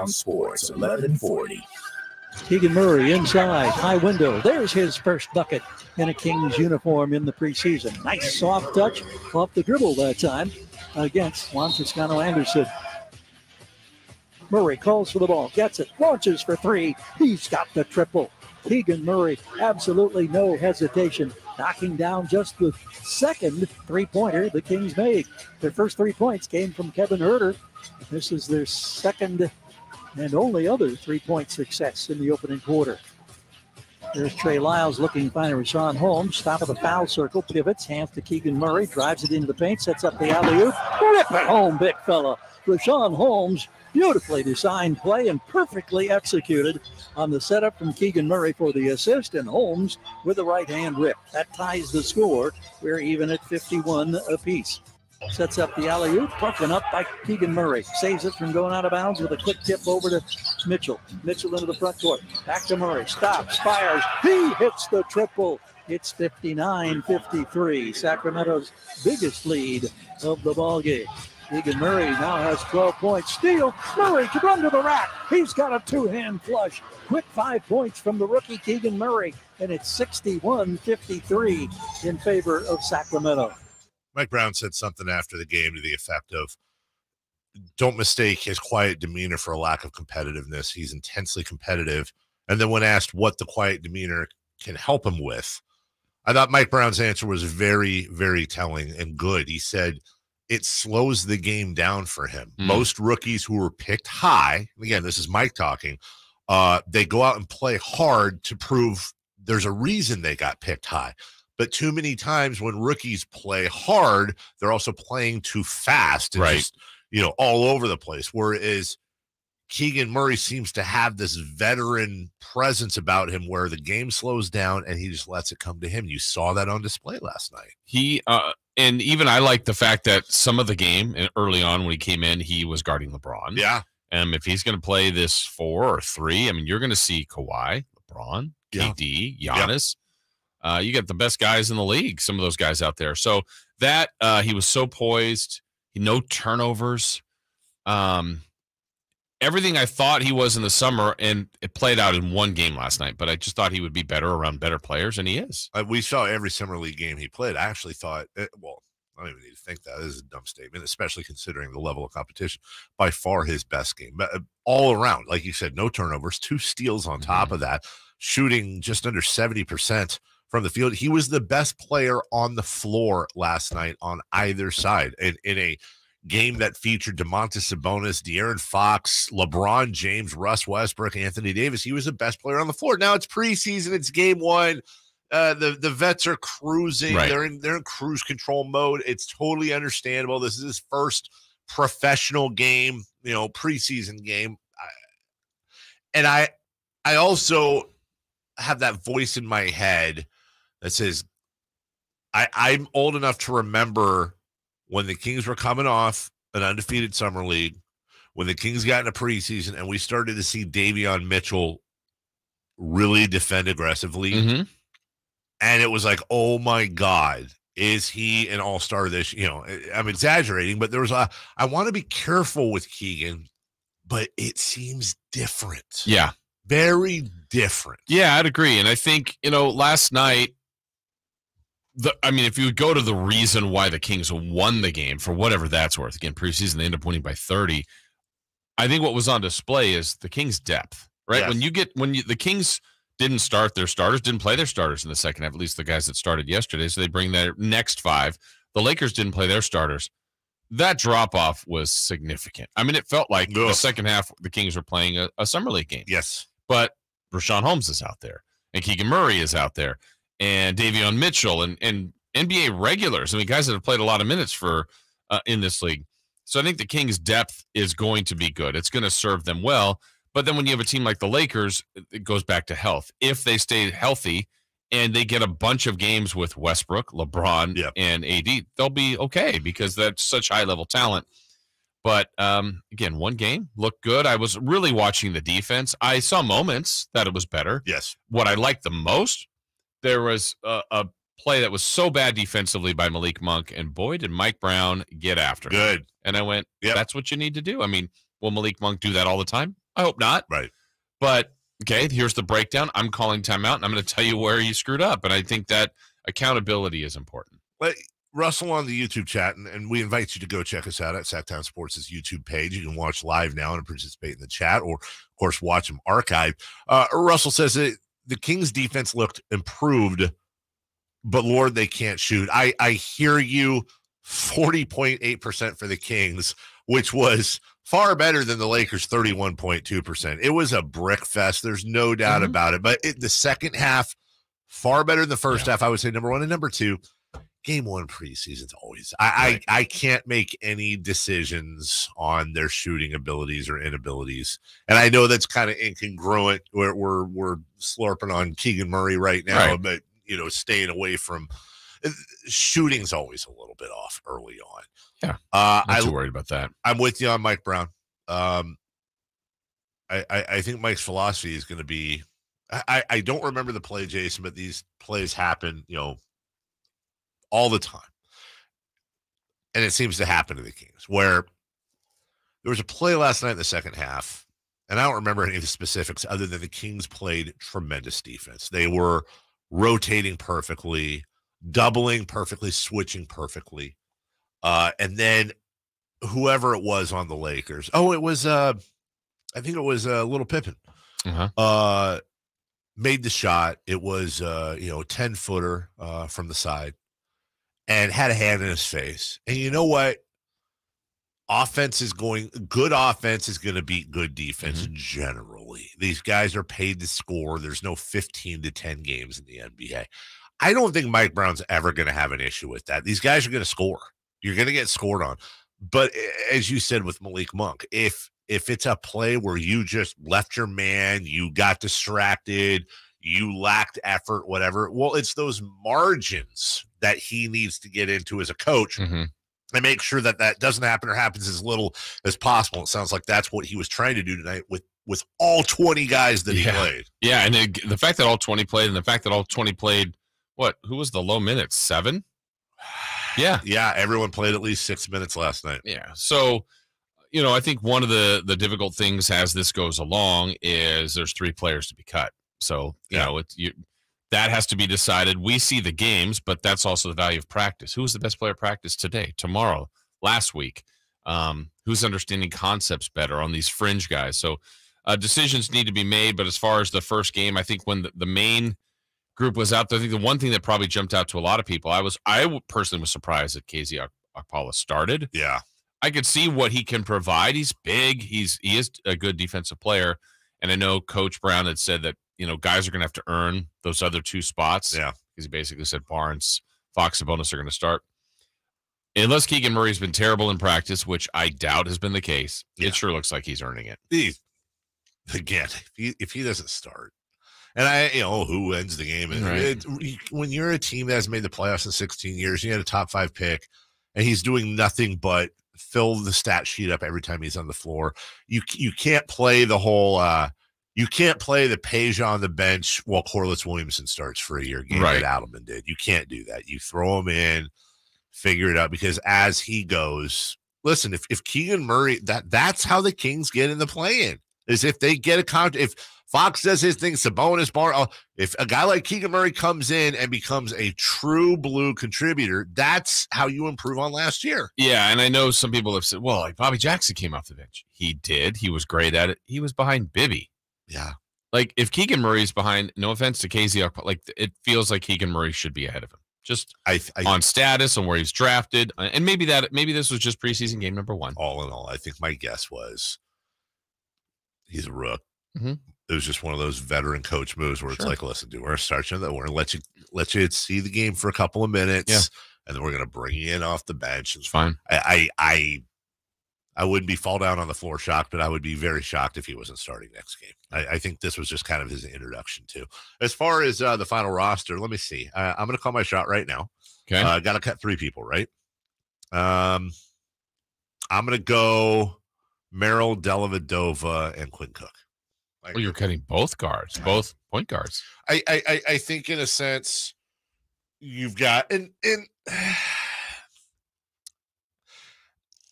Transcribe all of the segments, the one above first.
Sports 1140. Keegan Murray inside, high window. There's his first bucket in a Kings uniform in the preseason. Nice soft touch off the dribble that time against Juan Toscano Anderson. Murray calls for the ball, gets it, launches for three. He's got the triple. Keegan Murray, absolutely no hesitation, knocking down just the second three-pointer the Kings made. Their first 3 points came from Kevin Huerter. This is their second and only other three-point success in the opening quarter. There's Trey Lyles looking to find Rashawn Holmes. Top of the foul circle, pivots, hands to Keegan Murray, drives it into the paint, sets up the alley-oop. Rip it home, big fella. Rashawn Holmes, beautifully designed play and perfectly executed on the setup from Keegan Murray for the assist, and Holmes with the right-hand rip. That ties the score. We're even at 51 apiece. Sets up the alley-oop, broken up by Keegan Murray. Saves it from going out of bounds with a quick tip over to Mitchell. Mitchell into the front court. Back to Murray. Stops, fires. He hits the triple. It's 59-53. Sacramento's biggest lead of the ballgame. Keegan Murray now has 12 points. Steal. Murray to run to the rack. He's got a two-hand flush. Quick 5 points from the rookie Keegan Murray. And it's 61-53 in favor of Sacramento. Mike Brown said something after the game to the effect of, don't mistake his quiet demeanor for a lack of competitiveness. He's intensely competitive. And then when asked what the quiet demeanor can help him with, I thought Mike Brown's answer was very, very telling and good. He said it slows the game down for him. Most rookies who were picked high, again, this is Mike talking, they go out and play hard to prove there's a reason they got picked high. But too many times when rookies play hard, they're also playing too fast and just, all over the place. Whereas Keegan Murray seems to have this veteran presence about him where the game slows down and he just lets it come to him. You saw that on display last night. And even I like the fact that some of the game early on when he came in, he was guarding LeBron. Yeah. And if he's going to play this 4 or 3, I mean, you're going to see Kawhi, LeBron, KD, Giannis. You got the best guys in the league, some of those guys out there. So that he was so poised, no turnovers, everything I thought he was in the summer, and it played out in one game last night, but I just thought he would be better around better players, and he is. We saw every summer league game he played. I actually thought, I don't even need to think that. This is a dumb statement, especially considering the level of competition. By far his best game. But all around, like you said, no turnovers, 2 steals on top of that, shooting just under 70% from the field. He was the best player on the floor last night on either side. In a game that featured Domantas Sabonis, De'Aaron Fox, LeBron James, Russ Westbrook, Anthony Davis, he was the best player on the floor. Now it's preseason, it's game 1. The vets are cruising. Right. They're in cruise control mode. It's totally understandable. This is his first professional game, preseason game. I also have that voice in my head that says, I'm old enough to remember when the Kings were coming off an undefeated summer league, when the Kings got into preseason and we started to see Davion Mitchell really defend aggressively. Mm-hmm. And it was like, oh my God, is he an all-star this, I'm exaggerating, but there was I want to be careful with Keegan, but it seems different. Yeah. Very different. Yeah, I'd agree. And I think, last night, if you would go to the reason why the Kings won the game, for whatever that's worth, again, preseason, they end up winning by 30. I think what was on display is the Kings' depth, right? Yes. When the Kings didn't start their starters, didn't play their starters in the second half, at least the guys that started yesterday, so they bring their next 5. The Lakers didn't play their starters. That drop-off was significant. It felt like the second half, the Kings were playing a summer league game. Yes. But Rashawn Holmes is out there, and Keegan Murray is out there, and Davion Mitchell, and NBA regulars. Guys that have played a lot of minutes for in this league. So I think the Kings' depth is going to be good. It's going to serve them well. But then when you have a team like the Lakers, it goes back to health. If they stay healthy and they get a bunch of games with Westbrook, LeBron, and AD, they'll be okay because that's such high-level talent. But, again, one game looked good. I was really watching the defense. I saw moments that it was better. Yes. What I liked the most, there was a play that was so bad defensively by Malik Monk, and boy, did Mike Brown get after him. Good. And I went, that's what you need to do. Will Malik Monk do that all the time? I hope not. Right. But, okay, here's the breakdown. I'm calling timeout, and I'm going to tell you where you screwed up. And I think that accountability is important. But Russell on the YouTube chat, and we invite you to go check us out at Sactown Sports' YouTube page. You can watch live now and participate in the chat, or, of course, watch them archived. Russell says that the Kings' defense looked improved, but, Lord, they can't shoot. I hear you, 40.8% for the Kings, which was far better than the Lakers' 31.2%. It was a brick fest. There's no doubt about it. But the second half, far better than the first half, I would say, number one. And number two, game one preseason's always. I can't make any decisions on their shooting abilities or inabilities. And I know that's kind of incongruent. We're slurping on Keegan Murray right now, but, staying away from shooting's always a little bit off early on. Yeah. Not too worried about that. I'm with you on Mike Brown. I think Mike's philosophy is going to be, I don't remember the play, Jason, but these plays happen, all the time. And it seems to happen to the Kings, where there was a play last night in the second half, and I don't remember any of the specifics other than the Kings played tremendous defense. They were rotating perfectly, doubling perfectly, switching perfectly. And then whoever it was on the Lakers, it was I think it was Little Pippen, made the shot. It was 10-footer from the side, and had a hand in his face. And you know what? Good offense is going to beat good defense generally. These guys are paid to score. There's no 15-10 games in the NBA. I don't think Mike Brown's ever going to have an issue with that. These guys are going to score. You're going to get scored on. But as you said with Malik Monk, if it's a play where you just left your man, you got distracted, you lacked effort, whatever, well, it's those margins that he needs to get into as a coach and make sure that doesn't happen or happens as little as possible. It sounds like that's what he was trying to do tonight with all 20 guys that he played. Yeah, and the fact that all 20 played, and the fact that all 20 played, who was the low minutes? 7? Yeah. Yeah, everyone played at least 6 minutes last night. Yeah. So, I think one of the difficult things as this goes along is there's 3 players to be cut. So, that has to be decided. We see the games, but that's also the value of practice. Who was the best player at practice today, tomorrow, last week? Who's understanding concepts better on these fringe guys? So decisions need to be made. But as far as the first game, I think when the main group was out there, I think the one thing that probably jumped out to a lot of people, I personally was surprised that KZ Okpala started. Yeah. I could see what he can provide. He's big. He is a good defensive player. And I know Coach Brown had said that, guys are going to have to earn those other 2 spots. Yeah. Because he basically said Barnes, Fox, and Sabonis are going to start. Unless Keegan Murray's been terrible in practice, which I doubt has been the case, it sure looks like he's earning it. Again, if he doesn't start, and who wins the game? Right. When you're a team that has made the playoffs in 16 years, you had a top 5 pick, and he's doing nothing but fill the stat sheet up every time he's on the floor. You can't play the whole you can't play the page on the bench while Corliss Williamson starts for a year game that Adelman did. You can't do that. You throw him in, figure it out, because as he goes, listen, if Keegan Murray, that's how the Kings get in the play-in, is if they get if Fox does his thing, Sabonis, if a guy like Keegan Murray comes in and becomes a true blue contributor, that's how you improve on last year. Yeah, and I know some people have said, well, like Bobby Jackson came off the bench. He did. He was great at it. He was behind Bibby. Yeah. Like, if Keegan Murray's behind, no offense to KZ, like, it feels like Keegan Murray should be ahead of him. Just on status and where he's drafted. And maybe this was just preseason game number 1. All in all, I think my guess was he's a rook. Mm-hmm. It was just one of those veteran coach moves where it's like, listen, dude, we're going to start you that. We're going to let you see the game for a couple of minutes, and then we're going to bring you in off the bench. It's fine. I wouldn't be fall down on the floor shocked, but I would be very shocked if he wasn't starting next game. I think this was just kind of his introduction too. As far as the final roster, let me see. I'm going to call my shot right now. Okay. Got to cut 3 people, right? I'm going to go Merrill, Dellavedova, and Quinn Cook. Well, you're cutting both guards, both point guards. I think in a sense you've got and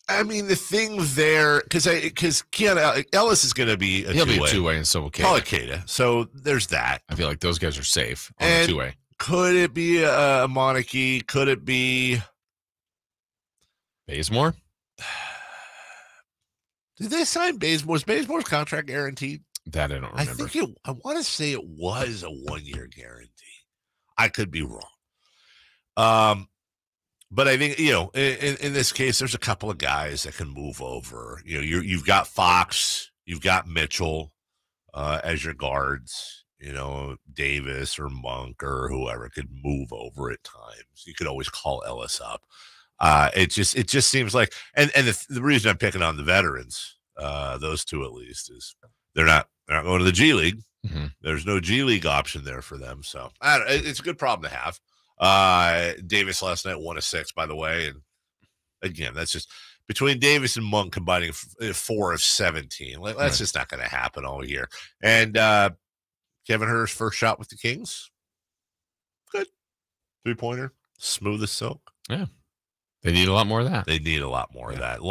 I mean, the thing there, because Keanu Ellis is going to be He'll be a two-way, and so will Keita. Keita. So there's that. I feel like those guys are safe on And the two-way. Could it be a monarchy? Could it be Bazemore? Did they sign Bazemore? Was Bazemore's contract guaranteed? That I don't remember. I want to say it was a 1-year guarantee. I could be wrong. But I think, in this case, there's a couple of guys that can move over. You've got Fox, you've got Mitchell as your guards. Davis or Monk or whoever could move over at times. You could always call Ellis up. It just seems like, and the reason I'm picking on the veterans, those two at least, is they're not going to the G League. Mm-hmm. There's no G League option there for them. So it's a good problem to have. Davis last night 1 of 6, by the way. And again, that's just between Davis and Monk combining 4 of 17. Like, that's just not going to happen all year. And Kevin Herter's first shot with the Kings. Good. 3-pointer. Smooth as silk. Yeah. They need a lot more of that. They need a lot more of that.